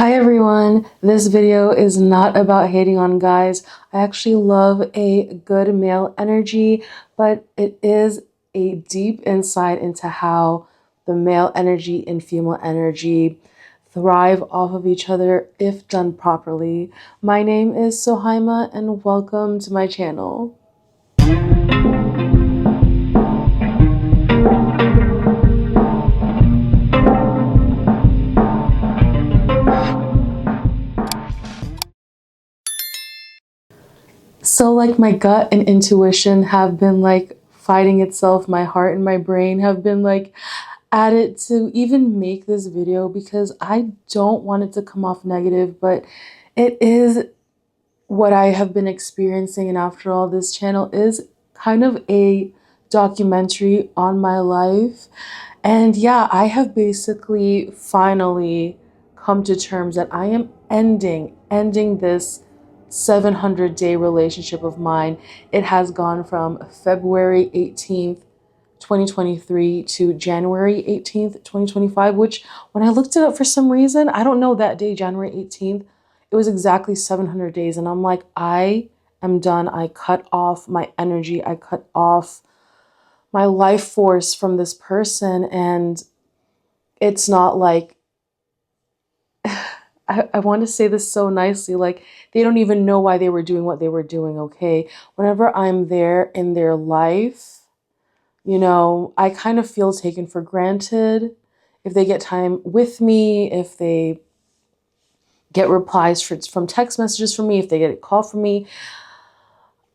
Hi everyone, this video is not about hating on guys. I actually love a good male energy, but it is a deep insight into how the male energy and female energy thrive off of each other if done properly. My name is Sohaima and welcome to my channel. So like my gut and intuition have been like fighting itself. My heart and my brain have been like at it to even make this video because I don't want it to come off negative, but it is what I have been experiencing. And after all, this channel is kind of a documentary on my life. And yeah, I have basically finally come to terms that I am ending this 700-day relationship of mine. It has gone from February 18th, 2023 to January 18th, 2025, which when I looked it up for some reason, I don't know that day, January 18th, it was exactly 700 days. And I'm like, I am done. I cut off my energy. I cut off my life force from this person. And it's not like, I want to say this so nicely, like they don't even know why they were doing what they were doing, okay? Whenever I'm there in their life, you know, I kind of feel taken for granted. If they get time with me, if they get replies from text messages from me, if they get a call from me,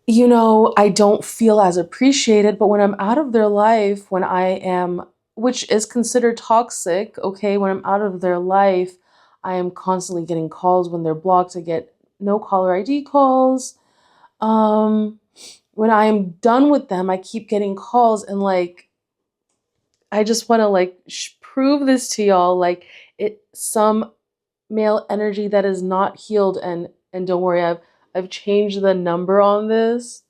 you know, I don't feel as appreciated. But when I'm out of their life, when I am, which is considered toxic, okay, when I'm out of their life, I am constantly getting calls. When they're blocked, I get no caller ID calls. When I am done with them, I keep getting calls, and like, I just want to like prove this to y'all. Like, some male energy that is not healed, and don't worry, I've changed the number on this.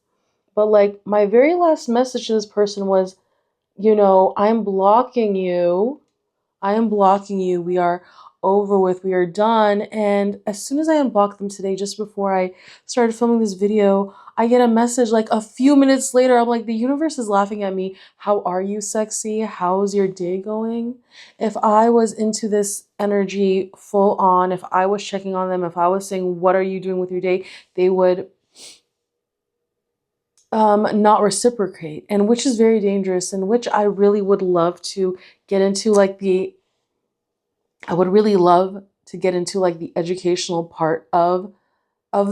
But like, my very last message to this person was, you know, I'm blocking you. I am blocking you. We are over with. We are done. And as soon as I unblocked them today, just before I started filming this video, I get a message like a few minutes later. I'm like, the universe is laughing at me. How are you, sexy? How's your day going? If I was into this energy full on, if I was checking on them, if I was saying, what are you doing with your day? They would not reciprocate, and which is very dangerous, and which I really would love to get into like I would really love to get into like the educational part of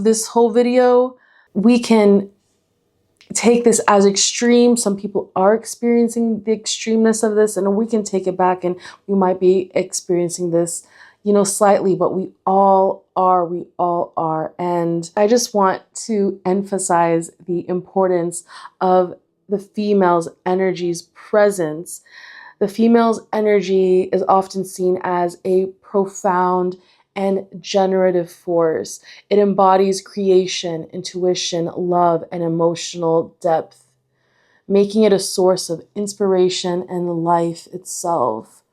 this whole video. We can take this as extreme. Some people are experiencing the extremeness of this, and we can take it back, and we might be experiencing this, you know, slightly, but we all are. And I just want to emphasize the importance of the female's energy's presence. The female's energy is often seen as a profound and generative force. It embodies creation, intuition, love, and emotional depth, making it a source of inspiration and life itself.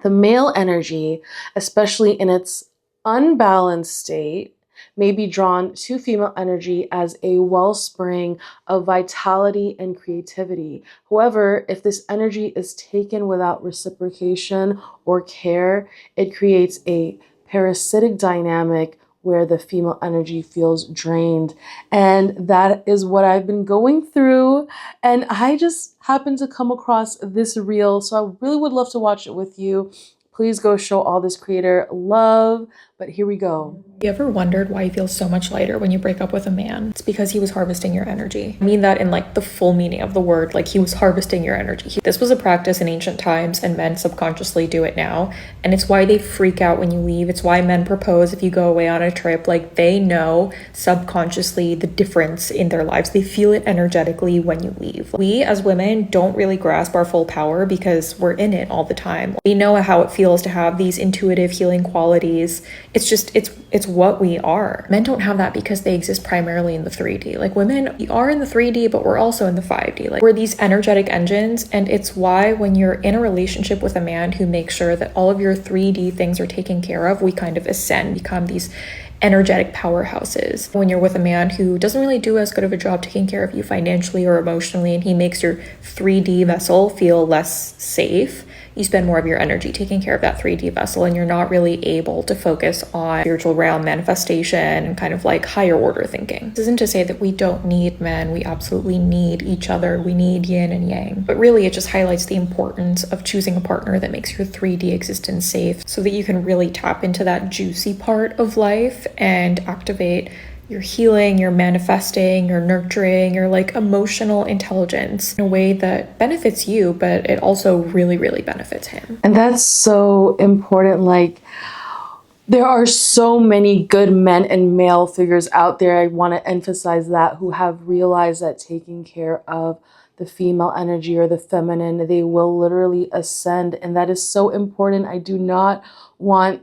The male energy, especially in its unbalanced state, may be drawn to female energy as a wellspring of vitality and creativity. However, if this energy is taken without reciprocation or care, it creates a parasitic dynamic where the female energy feels drained. And that is what I've been going through. And I just happened to come across this reel, so I really would love to watch it with you. Please go show all this creator love. But here we go. You ever wondered why you feel so much lighter when you break up with a man? It's because he was harvesting your energy. I mean that in like the full meaning of the word, like he was harvesting your energy. This was a practice in ancient times, and men subconsciously do it now. And it's why they freak out when you leave. It's why men propose if you go away on a trip. Like, they know subconsciously the difference in their lives. They feel it energetically when you leave. We as women don't really grasp our full power because we're in it all the time. We know how it feels to have these intuitive healing qualities, It's what we are. Men don't have that because they exist primarily in the 3D. Like women, we are in the 3D, but we're also in the 5D. Like we're these energetic engines, and it's why when you're in a relationship with a man who makes sure that all of your 3D things are taken care of, we kind of ascend, become these energetic powerhouses. When you're with a man who doesn't really do as good of a job taking care of you financially or emotionally, and he makes your 3D vessel feel less safe, you spend more of your energy taking care of that 3D vessel, and you're not really able to focus on spiritual realm manifestation and kind of like higher order thinking. This isn't to say that we don't need men. We absolutely need each other. We need yin and yang. But really, it just highlights the importance of choosing a partner that makes your 3D existence safe so that you can really tap into that juicy part of life and activate your healing, your manifesting, your nurturing, your like emotional intelligence in a way that benefits you, but it also really, really benefits him. And that's so important. Like, there are so many good men and male figures out there. I want to emphasize that, who have realized that taking care of the female energy or the feminine, they will literally ascend. And that is so important. I do not want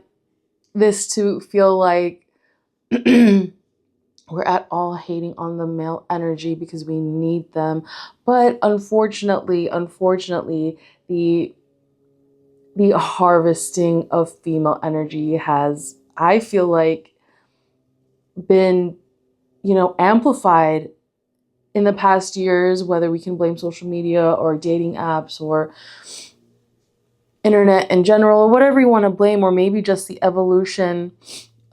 this to feel like we're at all hating on the male energy, because we need them. But unfortunately, the harvesting of female energy has, I feel like, been, amplified in the past years, whether we can blame social media or dating apps or internet in general, or whatever you want to blame, or maybe just the evolution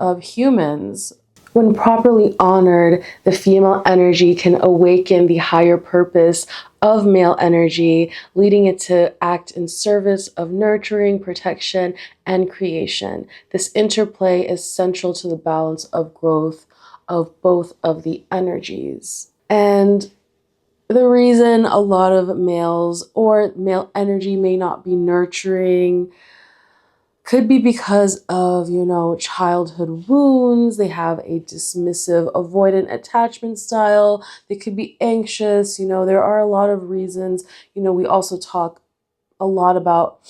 of humans. When properly honored, the female energy can awaken the higher purpose of male energy, leading it to act in service of nurturing, protection, and creation. This interplay is central to the balance of growth of both of the energies. And the reason a lot of males or male energy may not be nurturing could be because of, childhood wounds. They have a dismissive, avoidant attachment style. They could be anxious. There are a lot of reasons. We also talk a lot about,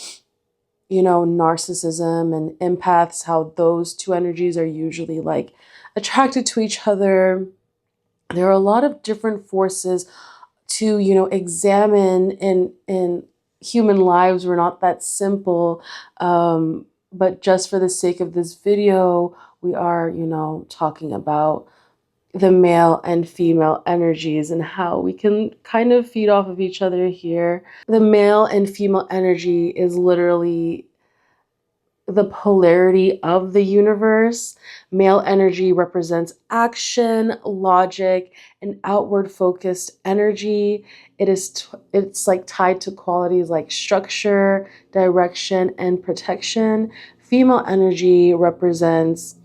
narcissism and empaths, how those two energies are usually like attracted to each other. There are a lot of different forces to, examine in human lives. We're not that simple. But just for the sake of this video, we are, talking about the male and female energies and how we can kind of feed off of each other here. The male and female energy is literally the polarity of the universe. Male energy represents action, logic, and outward focused energy. It's like tied to qualities like structure, direction, and protection. Female energy represents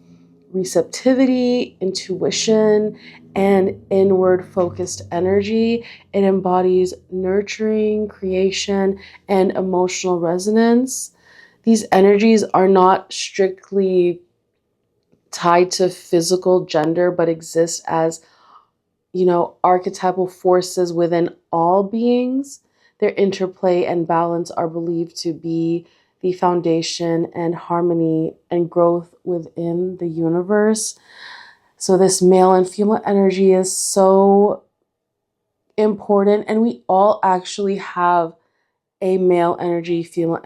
receptivity, intuition, and inward focused energy. It embodies nurturing, creation, and emotional resonance. These energies are not strictly tied to physical gender, but exist as, archetypal forces within all beings. Their interplay and balance are believed to be the foundation and harmony and growth within the universe. So this male and female energy is so important, and we all actually have a male energy, female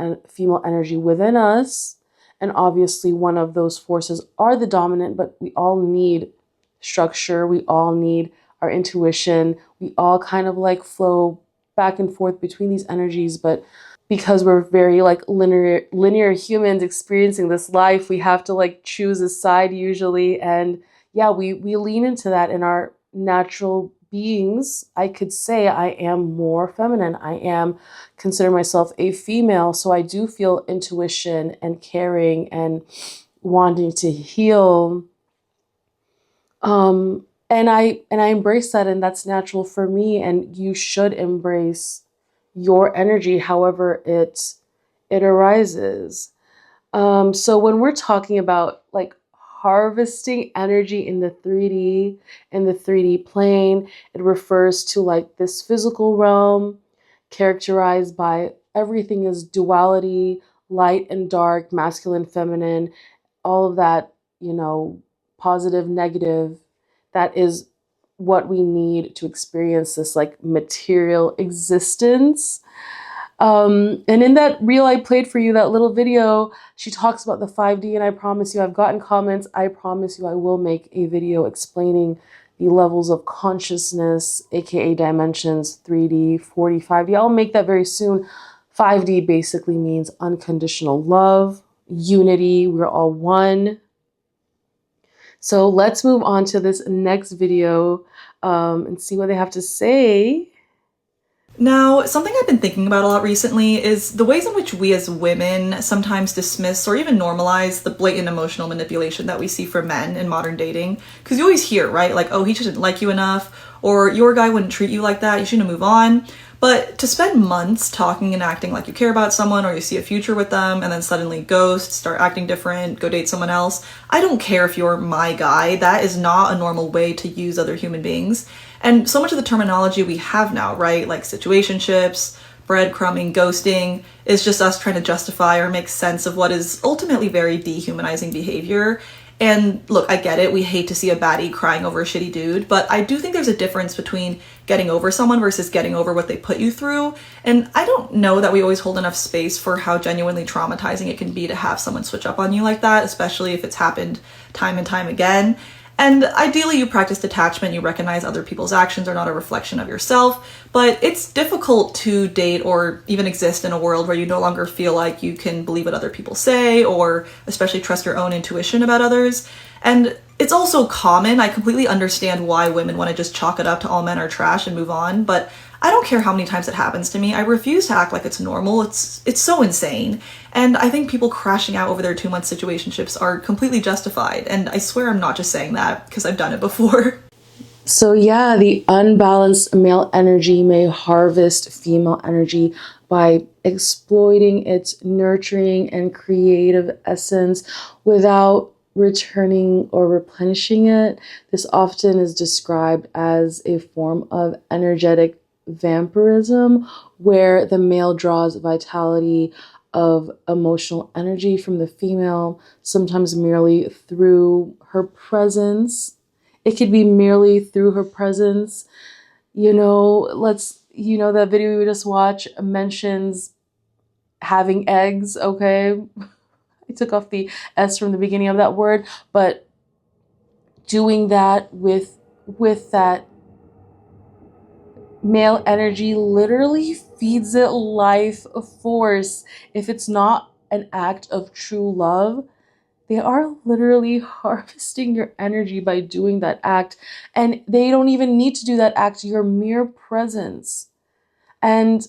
energy within us. And obviously one of those forces are the dominant, but we all need structure. We all need our intuition. We all kind of like flow back and forth between these energies. But because we're very like linear humans experiencing this life, we have to like choose a side usually. And yeah, we lean into that in our natural beings. I could say I am more feminine. I consider myself a female. So I do feel intuition and caring and wanting to heal. And I embrace that, and that's natural for me. And you should embrace your energy, however it arises. So when we're talking about like harvesting energy in the 3D plane, it refers to like this physical realm characterized by everything is duality, light and dark, masculine, feminine, all of that you know, positive, negative. That is what we need to experience this like material existence. And in that reel I played for you, that little video, she talks about the 5D, and I promise you, I've gotten comments. I promise you, I will make a video explaining the levels of consciousness, aka dimensions, 3D, 4D, 5D. I'll make that very soon. 5D basically means unconditional love, unity, we're all one. So let's move on to this next video and see what they have to say. Now, something I've been thinking about a lot recently is the ways in which we as women sometimes dismiss or even normalize the blatant emotional manipulation that we see from men in modern dating. Because you always hear, right? Like, oh, he just didn't like you enough, or your guy wouldn't treat you like that, you shouldn't move on. But to spend months talking and acting like you care about someone or you see a future with them and then suddenly ghost, start acting different, go date someone else, I don't care if you're my guy. That is not a normal way to use other human beings. And so much of the terminology we have now, right, like situationships, breadcrumbing, ghosting, is just us trying to justify or make sense of what is ultimately very dehumanizing behavior. And look, I get it, we hate to see a baddie crying over a shitty dude, but I do think there's a difference between getting over someone versus getting over what they put you through. And I don't know that we always hold enough space for how genuinely traumatizing it can be to have someone switch up on you like that, especially if it's happened time and time again. And ideally, you practice detachment, you recognize other people's actions are not a reflection of yourself, but it's difficult to date or even exist in a world where you no longer feel like you can believe what other people say or especially trust your own intuition about others. And it's also common. I completely understand why women want to just chalk it up to all men are trash and move on, but I don't care how many times it happens to me. I refuse to act like it's normal. It's so insane. And I think people crashing out over their 2-month situationships are completely justified. And I swear I'm not just saying that because I've done it before. So yeah, the unbalanced male energy may harvest female energy by exploiting its nurturing and creative essence without returning or replenishing it. This often is described as a form of energetic vampirism, where the male draws vitality of emotional energy from the female, sometimes merely through her presence. It could be merely through her presence. That video we just watched mentions having eggs, okay? I took off the S from the beginning of that word, but doing that with that male energy literally feeds it life force. If it's not an act of true love, they are literally harvesting your energy by doing that act. And they don't even need to do that act, your mere presence. And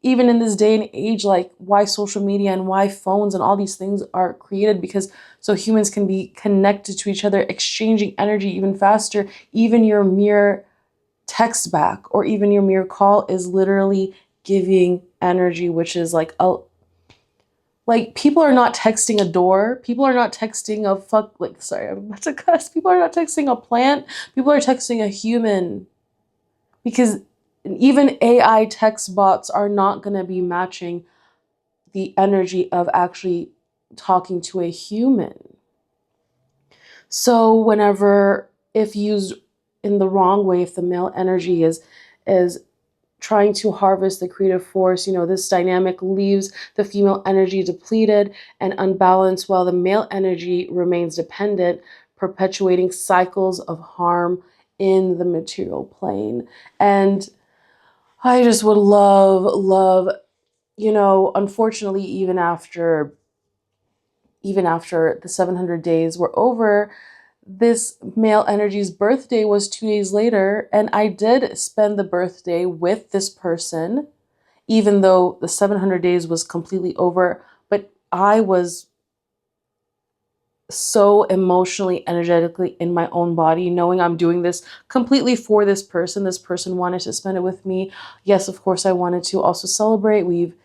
even in this day and age, like why social media and why phones and all these things are created, because so humans can be connected to each other, exchanging energy even faster. Even your mere text back or even your mere call is literally giving energy, which is like people are not texting a door. People are not texting I'm about to cuss. People are not texting a plant. People are texting a human, because even AI text bots are not going to be matching the energy of actually talking to a human. So whenever, if used in the wrong way, if the male energy is trying to harvest the creative force, this dynamic leaves the female energy depleted and unbalanced while the male energy remains dependent, perpetuating cycles of harm in the material plane. And I just would love, unfortunately, even after the 700 days were over, this male energy's birthday was 2 days later, and I did spend the birthday with this person, even though the 700 days was completely over. But I was so emotionally, energetically in my own body, knowing I'm doing this completely for this person. This person wanted to spend it with me. Yes, of course, I wanted to also celebrate. We've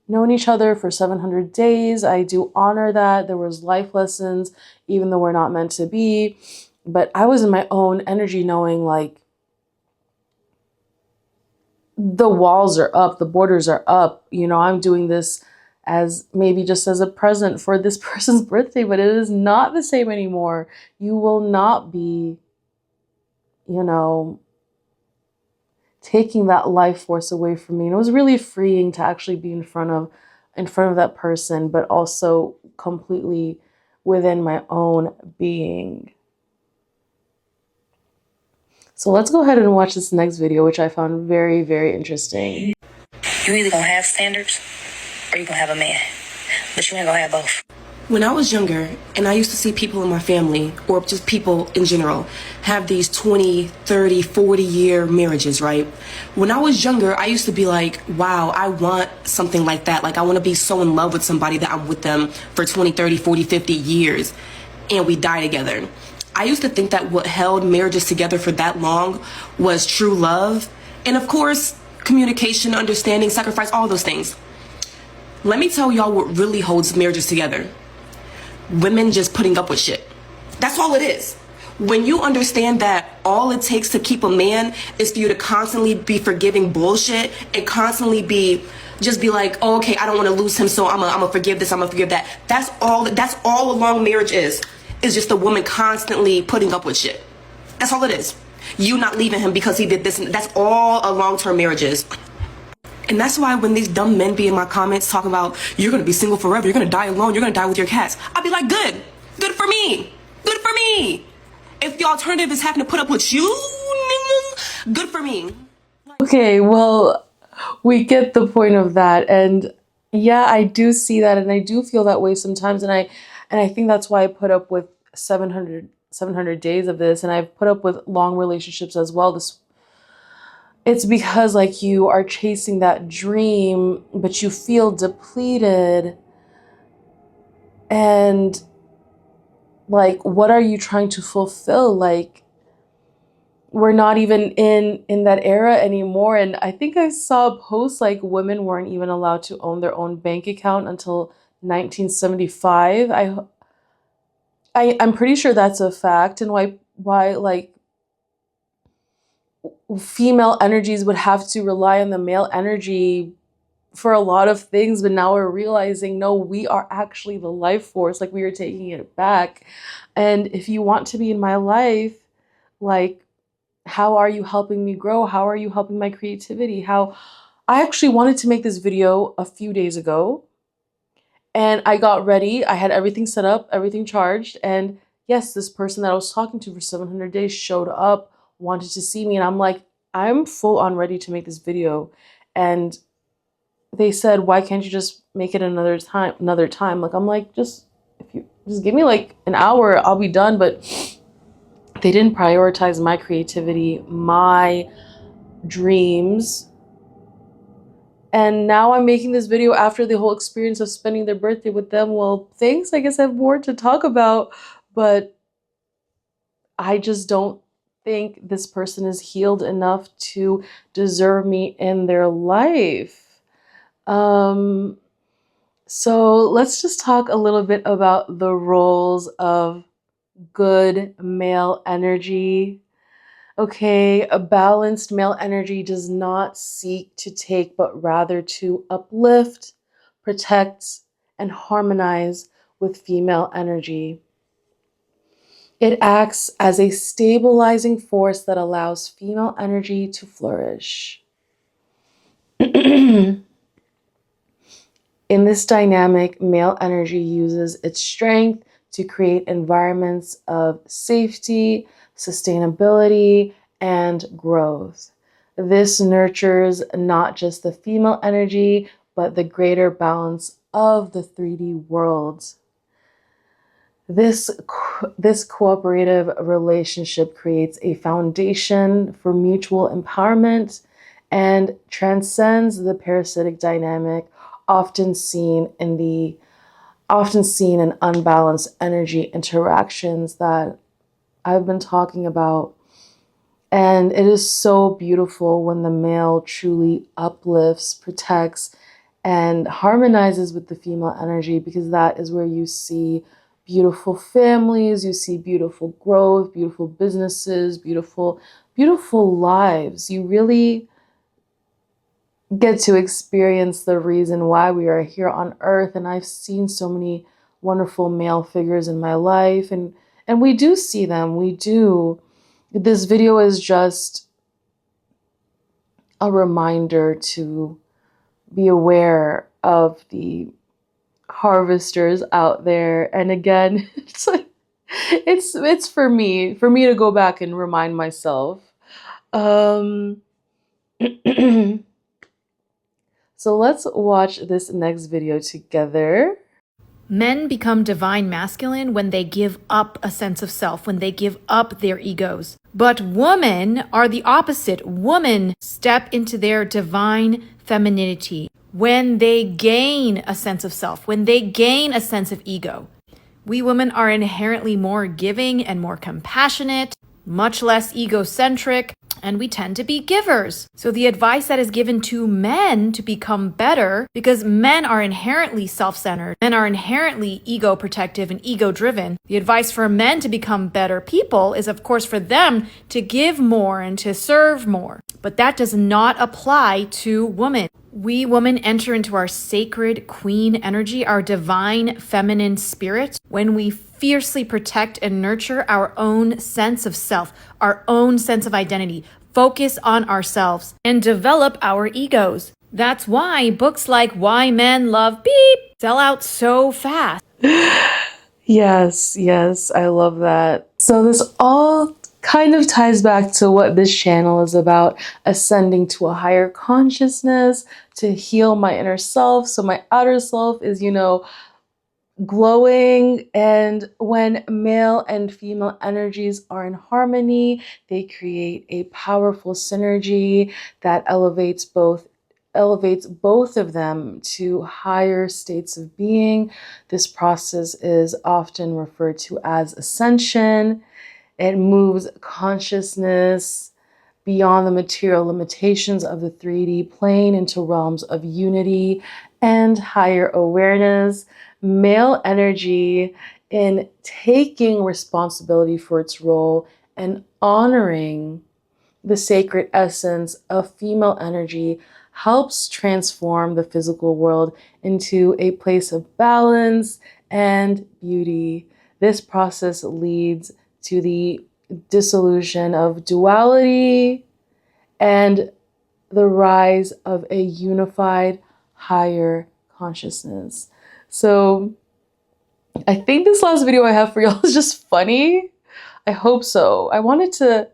known each other for 700 days. I do honor that. There was life lessons, even though we're not meant to be. But I was in my own energy knowing like the walls are up, the borders are up. I'm doing this as maybe just as a present for this person's birthday, but it is not the same anymore. You will not be, you know, taking that life force away from me. And it was really freeing to actually be in front of that person, but also completely within my own being. So let's go ahead and watch this next video, which I found very, very interesting. You either gonna have standards or you gonna have a man, but you ain't gonna have both. When I was younger, and I used to see people in my family, or just people in general, have these 20, 30, 40-year marriages, right? When I was younger, I used to be like, wow, I want something like that. Like, I want to be so in love with somebody that I'm with them for 20, 30, 40, 50 years, and we die together. I used to think that what held marriages together for that long was true love, and of course, communication, understanding, sacrifice, all those things. Let me tell y'all what really holds marriages together. Women just putting up with shit. That's all it is. When you understand that all it takes to keep a man is for you to constantly be forgiving bullshit and constantly be like, oh, okay, I don't want to lose him, so I'm gonna forgive this, I'm gonna forgive that. That's all a long marriage is just a woman constantly putting up with shit. That's all it is. You not leaving him because he did this. That's all a long-term marriage is. And that's why when these dumb men be in my comments talking about, you're going to be single forever, you're going to die alone, you're going to die with your cats, I'll be like, good for me, good for me. If the alternative is having to put up with you, nigga, good for me. Okay, well, we get the point of that. And yeah, I do see that, and I do feel that way sometimes. And I think that's why I put up with 700 days of this, and I've put up with long relationships as well. It's because like you are chasing that dream, but you feel depleted. And like, what are you trying to fulfill? Like, we're not even in that era anymore. And I think I saw a post like women weren't even allowed to own their own bank account until 1975. I'm pretty sure that's a fact. And why like female energies would have to rely on the male energy for a lot of things, but now we're realizing, no, we are actually the life force. Like, we are taking it back. And if you want to be in my life, like, how are you helping me grow? How are you helping my creativity? I actually wanted to make this video a few days ago, and I got ready. I had everything set up, everything charged, and yes, this person that I was talking to for 700 days showed up, wanted to see me, and I'm like, I'm full on ready to make this video. And they said, why can't you just make it another time? Like, I'm like, if you just give me like an hour, I'll be done. But they didn't prioritize my creativity, my dreams. And now I'm making this video after the whole experience of spending their birthday with them. Well, thanks, I guess I have more to talk about, but I just don't think this person is healed enough to deserve me in their life. So let's just talk a little bit about the roles of good male energy. Okay, a balanced male energy does not seek to take, but rather to uplift, protect, and harmonize with female energy. It acts as a stabilizing force that allows female energy to flourish. In this dynamic, male energy uses its strength to create environments of safety, sustainability, and growth. This nurtures not just the female energy, but the greater balance of the 3D world. This cooperative relationship creates a foundation for mutual empowerment and transcends the parasitic dynamic often seen in unbalanced energy interactions that I've been talking about. And it is so beautiful when the male truly uplifts, protects, and harmonizes with the female energy, because that is where you see beautiful families, you see beautiful growth, beautiful businesses, beautiful lives. You get to experience the reason why we are here on earth. And I've seen so many wonderful male figures in my life, and we do see them. We do. This video is just a reminder to be aware of the harvesters out there. And again, it's like it's for me to go back and remind myself. So let's watch this next video together. Men become divine masculine when they give up a sense of self, when they give up their egos. But women are the opposite. Women step into their divine femininity when they gain a sense of self, when they gain a sense of ego. We women are inherently more giving and more compassionate, much less egocentric, and we tend to be givers. So the advice that is given to men to become better, because men are inherently self-centered, men are inherently ego protective and ego driven. The advice for men to become better people is, of course, for them to give more and to serve more. But that does not apply to women. We women enter into our sacred queen energy, our divine feminine spirit, when we fiercely protect and nurture our own sense of self, our own sense of identity, focus on ourselves, and develop our egos. That's why books like Why Men Love Beep sell out so fast. Yes, I love that. So this all kind of ties back to what this channel is about, ascending to a higher consciousness, to heal my inner self. So my outer self is, glowing. And when male and female energies are in harmony, they create a powerful synergy that elevates both of them to higher states of being. This process is often referred to as ascension. It moves consciousness beyond the material limitations of the 3D plane into realms of unity and higher awareness. Male energy, in taking responsibility for its role and honoring the sacred essence of female energy, helps transform the physical world into a place of balance and beauty. This process leads to the dissolution of duality and the rise of a unified higher consciousness. So I think this last video I have for y'all is just funny. I hope so. I wanted to,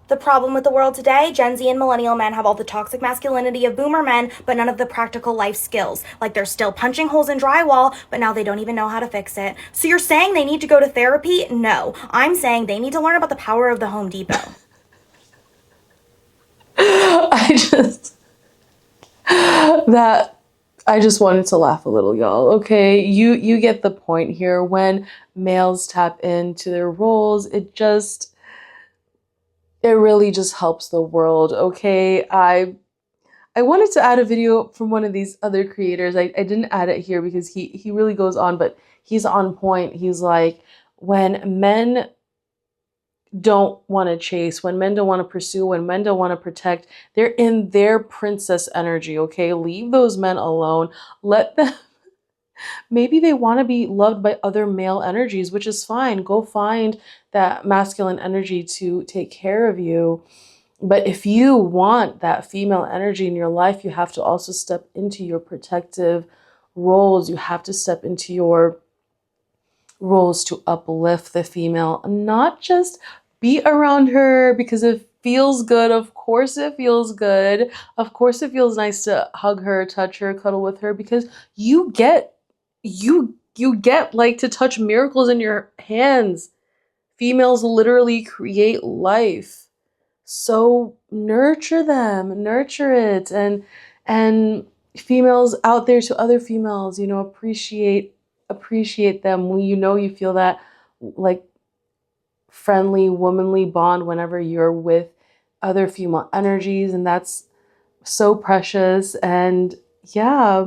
The problem with the world today, Gen Z and millennial men have all the toxic masculinity of boomer men, but none of the practical life skills. Like they're still punching holes in drywall, but now they don't even know how to fix it. So you're saying they need to go to therapy? No. I'm saying they need to learn about the power of the Home Depot. I just wanted to laugh a little, y'all. Okay, you get the point here. When males tap into their roles, it really just helps the world. Okay, I wanted to add a video from one of these other creators. I didn't add it here because he really goes on, but he's on point. He's like, when men don't want to chase, when men don't want to pursue, when men don't want to protect, they're in their princess energy, okay? Leave those men alone. Let them, maybe they want to be loved by other male energies, which is fine. Go find that masculine energy to take care of you. But if you want that female energy in your life, you have to also step into your protective roles. You have to step into your roles to uplift the female, not just be around her because it feels good. Of course it feels good. Of course it feels nice to hug her, touch her, cuddle with her, because you get like to touch miracles in your hands. Females literally create life. So nurture them, nurture it, and females out there to other females, appreciate them. When you feel that like friendly, womanly bond whenever you're with other female energies, and that's so precious. And yeah,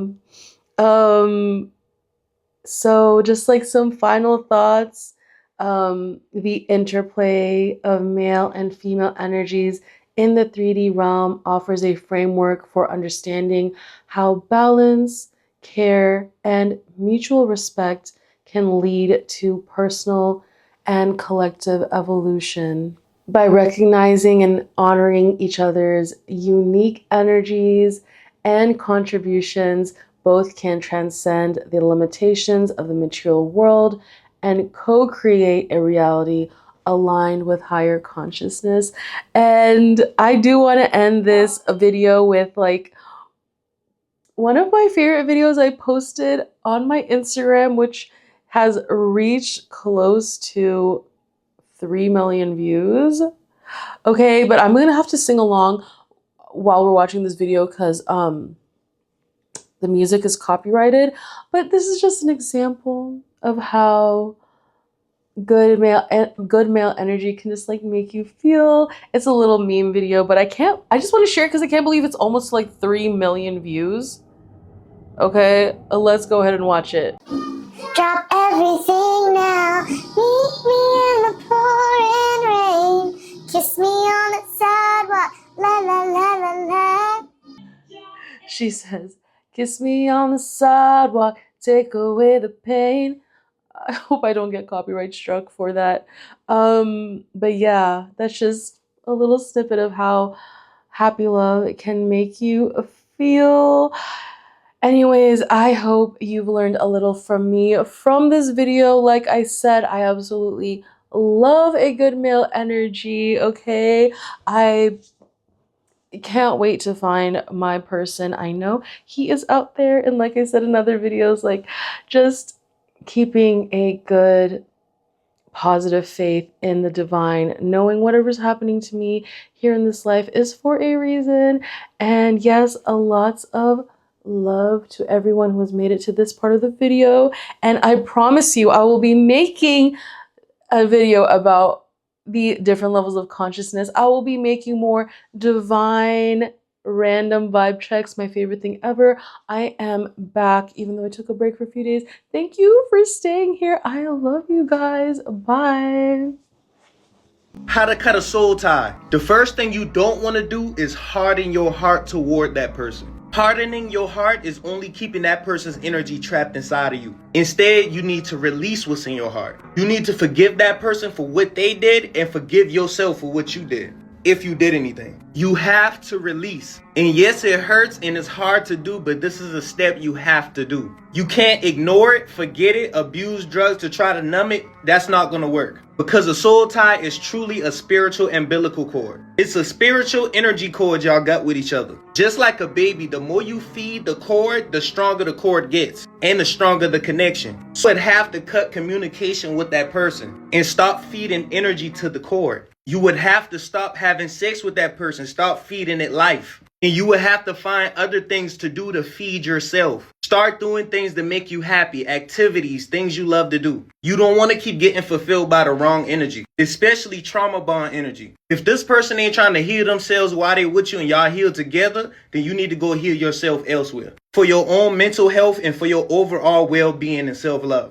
so just like some final thoughts. The interplay of male and female energies in the 3D realm offers a framework for understanding how balance, care, and mutual respect can lead to personal and collective evolution. By recognizing and honoring each other's unique energies and contributions, both can transcend the limitations of the material world and co-create a reality aligned with higher consciousness. And I do want to end this video with like one of my favorite videos I posted on my Instagram, which has reached close to 3 million views. Okay, but I'm gonna have to sing along while we're watching this video because the music is copyrighted. But this is just an example of how good male energy can just like make you feel. It's a little meme video, but I just want to share it because I can't believe it's almost like 3 million views. Okay, let's go ahead and watch it. Drop everything now. Meet me in the pouring rain. Kiss me on the sidewalk. La la la la la. She says, kiss me on the sidewalk, take away the pain. I hope I don't get copyright struck for that. But yeah, that's just a little snippet of how happy love can make you feel. Anyways, I hope you've learned a little from me from this video. Like I said, I absolutely love a good male energy, okay? I can't wait to find my person. I know he is out there, and like I said in other videos, like just keeping a good positive faith in the divine, knowing whatever's happening to me here in this life is for a reason. And yes, a lots of love to everyone who has made it to this part of the video. And I promise you, I will be making a video about the different levels of consciousness. I will be making more divine random vibe checks, my favorite thing ever. I am back, even though I took a break for a few days. Thank you for staying here. I love you guys. Bye. How to cut a soul tie. The first thing you don't want to do is harden your heart toward that person. Hardening your heart is only keeping that person's energy trapped inside of you. Instead, you need to release what's in your heart. You need to forgive that person for what they did and forgive yourself for what you did. If you did anything, you have to release. And yes, it hurts and it's hard to do, but this is a step you have to do. You can't ignore it, forget it, abuse drugs to try to numb it. That's not going to work. Because a soul tie is truly a spiritual umbilical cord. It's a spiritual energy cord y'all got with each other. Just like a baby, the more you feed the cord, the stronger the cord gets and the stronger the connection. So you'd have to cut communication with that person and stop feeding energy to the cord. You would have to stop having sex with that person, stop feeding it life. And you would have to find other things to do to feed yourself. Start doing things that make you happy, activities, things you love to do. You don't want to keep getting fulfilled by the wrong energy, especially trauma bond energy. If this person ain't trying to heal themselves while they with you and y'all heal together, then you need to go heal yourself elsewhere. For your own mental health and for your overall well-being and self-love.